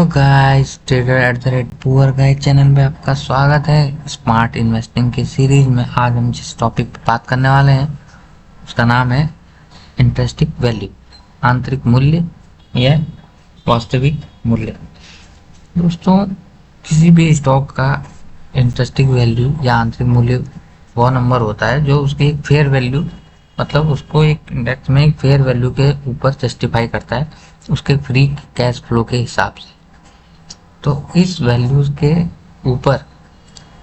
Guys, trader at the rate poor guys channel में आपका स्वागत है। स्मार्ट इन्वेस्टिंग की सीरीज में आज हम जिस टॉपिक पर बात करने वाले हैं उसका नाम है इंटरेस्टिंग वैल्यू, आंतरिक मूल्य या वास्तविक मूल्य। दोस्तों, किसी भी स्टॉक का इंटरेस्टिंग वैल्यू या आंतरिक मूल्य वो नंबर होता है जो उसकी एक फेयर वैल्यू, मतलब उसको एक इंडेक्स में एक फेयर वैल्यू के ऊपर जस्टिफाई करता है उसके फ्री कैश फ्लो के हिसाब से। तो इस वैल्यूज के ऊपर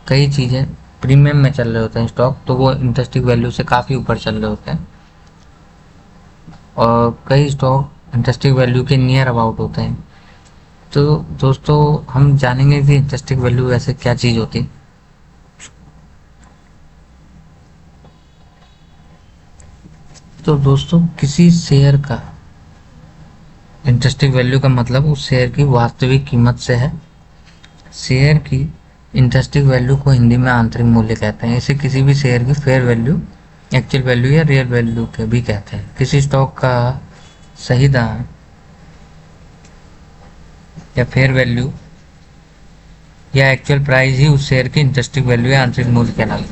कई चीज़ें प्रीमियम में चल रहे होते हैं स्टॉक, तो वो इंटरेस्टिंग वैल्यू से काफ़ी ऊपर चल रहे होते हैं और कई स्टॉक इंटरेस्टिंग वैल्यू के नियर अबाउट होते हैं। तो दोस्तों, हम जानेंगे कि इंटरेस्टिंग वैल्यू ऐसे क्या चीज़ होती है। तो दोस्तों, किसी शेयर का इंटरेस्टिंग वैल्यू का मतलब उस शेयर की वास्तविक कीमत से है। शेयर की इंटरेस्टिंग वैल्यू को हिंदी में आंतरिक मूल्य कहते हैं। इसे किसी भी शेयर की फेयर वैल्यू, एक्चुअल वैल्यू या रियल वैल्यू के भी कहते हैं। किसी स्टॉक का सही दाम या फेयर वैल्यू या एक्चुअल प्राइस ही उस शेयर की इंटरेस्टिंग वैल्यू या आंतरिक मूल्य कहलाता है।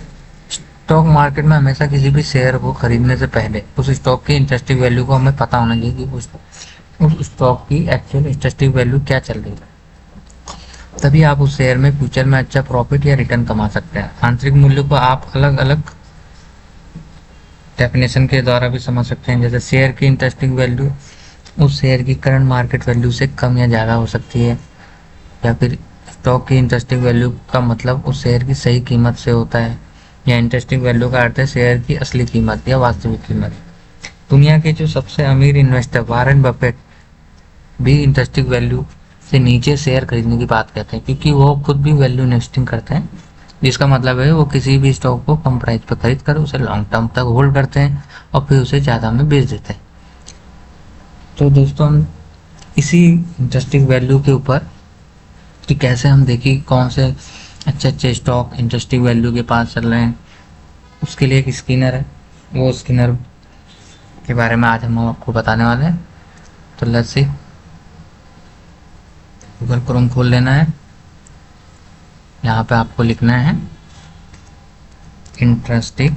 स्टॉक मार्केट में हमेशा किसी भी शेयर को खरीदने से पहले उस स्टॉक की इंटरेस्टिंग वैल्यू को हमें पता होना चाहिए कि उस स्टॉक की एक्चुअल इंटरेस्टिंग वैल्यू क्या चल रही है। तभी आप उस शेयर में फ्यूचर में अच्छा प्रॉफिट या रिटर्न कमा सकते हैं। आंतरिक मूल्य को आप अलग अलग डेफिनेशन के द्वारा भी समझ सकते हैं। जैसे शेयर की इंटरेस्टिंग वैल्यू उस शेयर की करंट मार्केट वैल्यू से कम या ज़्यादा हो सकती है, या फिर स्टॉक की इंटरेस्टिंग वैल्यू का मतलब उस शेयर की सही कीमत से होता है, या इंटरेस्टिंग वैल्यू का अर्थ है शेयर की असली कीमत या वास्तविक कीमत। दुनिया के जो सबसे अमीर इन्वेस्टर वॉरेन बफेट भी इंटरेस्टिंग वैल्यू से नीचे शेयर खरीदने की बात कहते हैं, क्योंकि वो खुद भी वैल्यू इन्वेस्टिंग करते हैं, जिसका मतलब है वो किसी भी स्टॉक को कम प्राइस पर खरीद कर उसे लॉन्ग टर्म तक होल्ड करते हैं और फिर उसे ज़्यादा में बेच देते हैं। तो दोस्तों, हम इसी इंटरेस्टिंग वैल्यू के ऊपर कि कैसे हम देखिए कौन से अच्छे अच्छे स्टॉक इंटरेस्टिंग वैल्यू के पास चल रहे हैं, उसके लिए एक स्कैनर है। वो स्कैनर के बारे में आज हम आपको बताने वाले हैं। तो लेट्स सी, गूगल क्रोम खोल लेना है। यहाँ पे आपको लिखना है interesting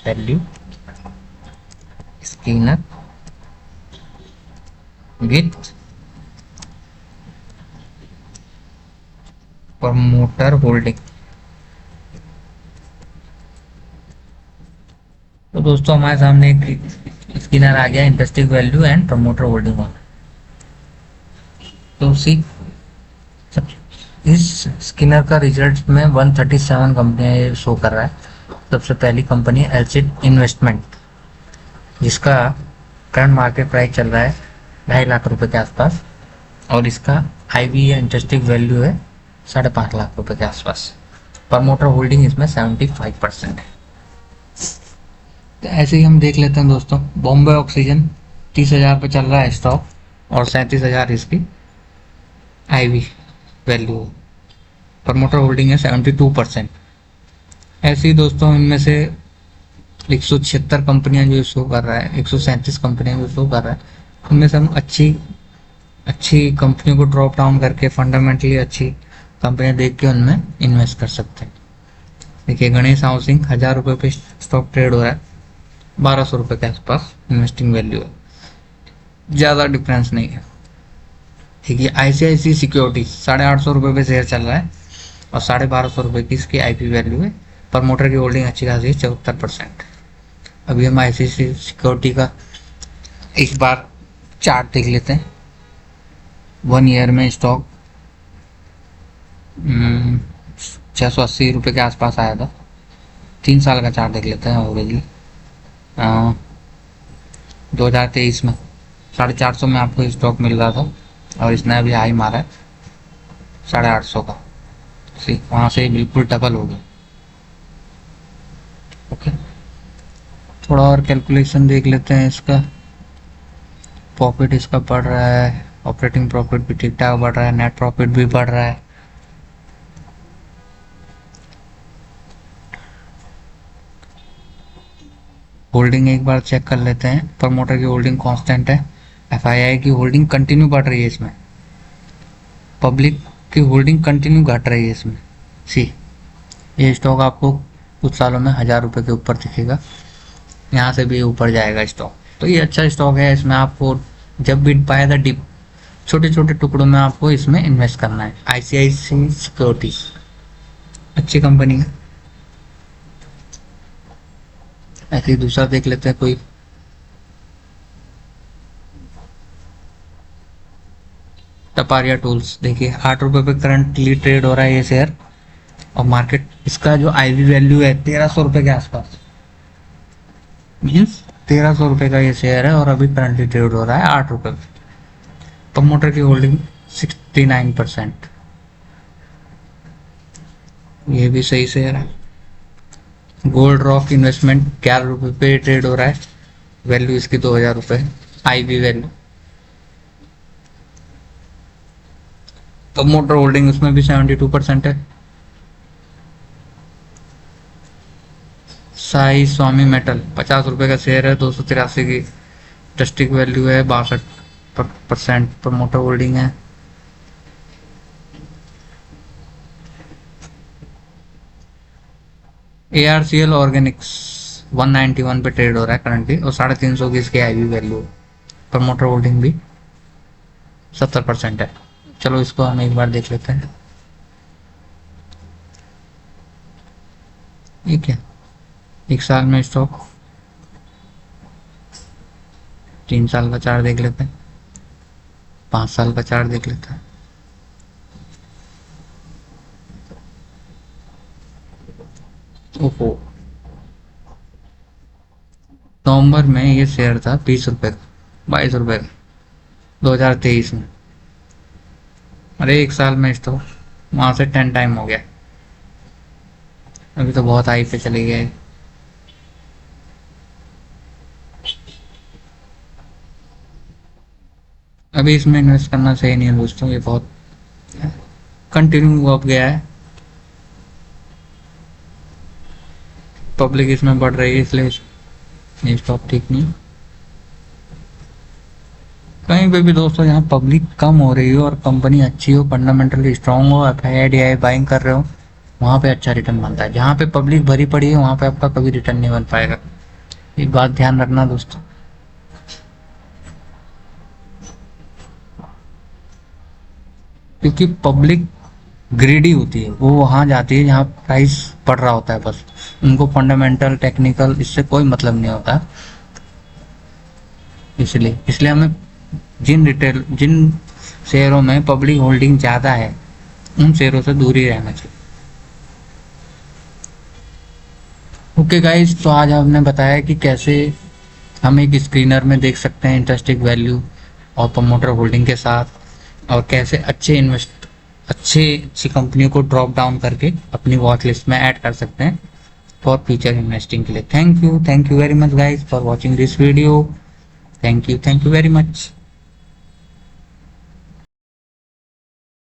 value scanner with promoter holding. तो दोस्तों, हमारे सामने एक स्कैनर आ गया, interesting value and promoter holding वाला। तो उसी इस स्कैनर का रिजल्ट में 137 कंपनियां शो कर रहा है। सबसे पहली कंपनी है एलसिड इन्वेस्टमेंट, जिसका करंट मार्केट प्राइस चल रहा है 2.5 लाख रुपए के आसपास, और इसका आईवी या इंटरेस्टिंग वैल्यू है 5.5 लाख रुपए के आसपास। प्रमोटर होल्डिंग इसमें 75% है। तो ऐसे ही हम देख लेते हैं दोस्तों, बॉम्बे ऑक्सीजन 30,000 पे चल रहा है स्टॉक और 37,000 इसकी आईवी वैल्यू। प्रमोटर होल्डिंग है 72%। ऐसे ही दोस्तों, इनमें से 176 कंपनियां जो शो कर रहा है, 137 कंपनियां जो शो कर रहा है, उनमें से हम अच्छी अच्छी कंपनियों को ड्रॉप डाउन करके फंडामेंटली अच्छी कंपनियां देख के उनमें इन्वेस्ट कर सकते हैं। देखिए, गणेश हाउसिंग 1,000 रुपये पे स्टॉक ट्रेड हो रहा है, 1,200 रुपये के आसपास इन्वेस्टिंग वैल्यू है, ज़्यादा डिफरेंस नहीं है। ठीक है, ICICI सिक्योरिटीज 850 रुपये पे शेयर चल रहा है और 1,250 रुपये की इसकी आईपी वैल्यू है। प्रमोटर की होल्डिंग अच्छी खासी है, 74%। अभी हम ICICI सिक्योरिटी का एक बार चार्ट देख लेते हैं। 1 ईयर में स्टॉक 680 रुपये के आसपास आया था। 3 साल का चार्ट देख लेते हैं एवरेजली। 2023 में 450 में आपको स्टॉक मिल रहा था और इसने अभी हाई मारा है 850 का। वहाँ से बिल्कुल डबल हो गया। ओके, थोड़ा और कैलकुलेशन देख लेते हैं इसका। प्रॉफिट इसका बढ़ रहा है, ऑपरेटिंग प्रॉफिट भी ठीक ठाक बढ़ रहा है, नेट प्रॉफिट भी बढ़ रहा है। होल्डिंग एक बार चेक कर लेते हैं। प्रमोटर की होल्डिंग कांस्टेंट है FII की होल्डिंग कंटिन्यू बढ़ रही है इसमें, पब्लिक की होल्डिंग कंटिन्यू घट रही है इसमें। सी, ये स्टॉक आपको कुछ सालों में 1000 रुपये के ऊपर दिखेगा, यहाँ से भी ऊपर जाएगा स्टॉक। तो ये अच्छा स्टॉक है, इसमें आपको जब भी पाया था डिप, छोटे छोटे टुकड़ों में आपको इसमें इन्वेस्ट करना है। ICICI सिक्योरिटीज अच्छी कंपनी है। ऐसे ही दूसरा देख लेते हैं कोई। टपारिया टूल्स, देखिए 8 रुपये पे करंटली ट्रेड हो रहा है ये शेयर, और मार्केट इसका जो IV वैल्यू है 1300 रुपये के आसपास, मीन्स 1300 रुपये का ये शेयर है, और अभी करंटली ट्रेड हो रहा है 8 रुपये पे। प्रमोटर की होल्डिंग 69%, ये भी सही शेयर है। गोल्ड रॉक इन्वेस्टमेंट 11 रुपये पे ट्रेड हो रहा है, वैल्यू इसकी 2000 रुपये IV वैल्यू। प्रमोटर होल्डिंग उसमें भी 72% है। साई स्वामी मेटल 50 रुपये का शेयर है, 283 की टेस्टिक वैल्यू है, 62% प्रमोटर होल्डिंग है। ARCL ऑर्गेनिक्स 191 पे ट्रेड हो रहा है करंटली, और 350 की इसकी IV वैल्यू, प्रमोटर होल्डिंग भी 70% है। चलो इसको हम एक बार देख लेते हैं। ये क्या, एक साल में स्टॉक, 3 साल का चार्ट देख लेते हैं, 5 साल का चार्ट देख लेते हैं। ओहो, नवंबर में ये शेयर था 20 रुपये का, 22 रुपये का 2023 में। अरे एक साल में स्टॉक वहां से 10 टाइम हो गया, अभी तो बहुत हाई पे चले गए। अभी इसमें इन्वेस्ट करना सही नहीं है दोस्तों, ये बहुत कंटिन्यू अप गया है, पब्लिक इसमें बढ़ रही है, इसलिए ये स्टॉक ठीक नहीं। कहीं पे भी दोस्तों जहाँ पब्लिक कम हो रही हो और कंपनी अच्छी हो, फंडामेंटली स्ट्रांग हो, FII बाइंग कर रहे हो, वहाँ पे अच्छा रिटर्न बनता है। जहाँ पे पब्लिक भरी पड़ी है वहाँ पे आपका कभी रिटर्न नहीं बन पाएगा, ये बात ध्यान रखना दोस्तों। क्योंकि पब्लिक ग्रीडी होती है, वो वहां जाती है जहाँ प्राइस बढ़ रहा होता है, बस उनको फंडामेंटल टेक्निकल इससे कोई मतलब नहीं होता। इसलिए हमें जिन शेयरों में पब्लिक होल्डिंग ज़्यादा है उन शेयरों से दूर ही रहना चाहिए। ओके गाइस, तो आज हमने बताया कि कैसे हम एक स्क्रीनर में देख सकते हैं इंटरेस्टिंग वैल्यू और प्रमोटर होल्डिंग के साथ, और कैसे अच्छी कंपनियों को ड्रॉप डाउन करके अपनी वॉच लिस्ट में ऐड कर सकते हैं फॉर फ्यूचर इन्वेस्टिंग के लिए। Thank you very much guys for watching this video. Thank you very much.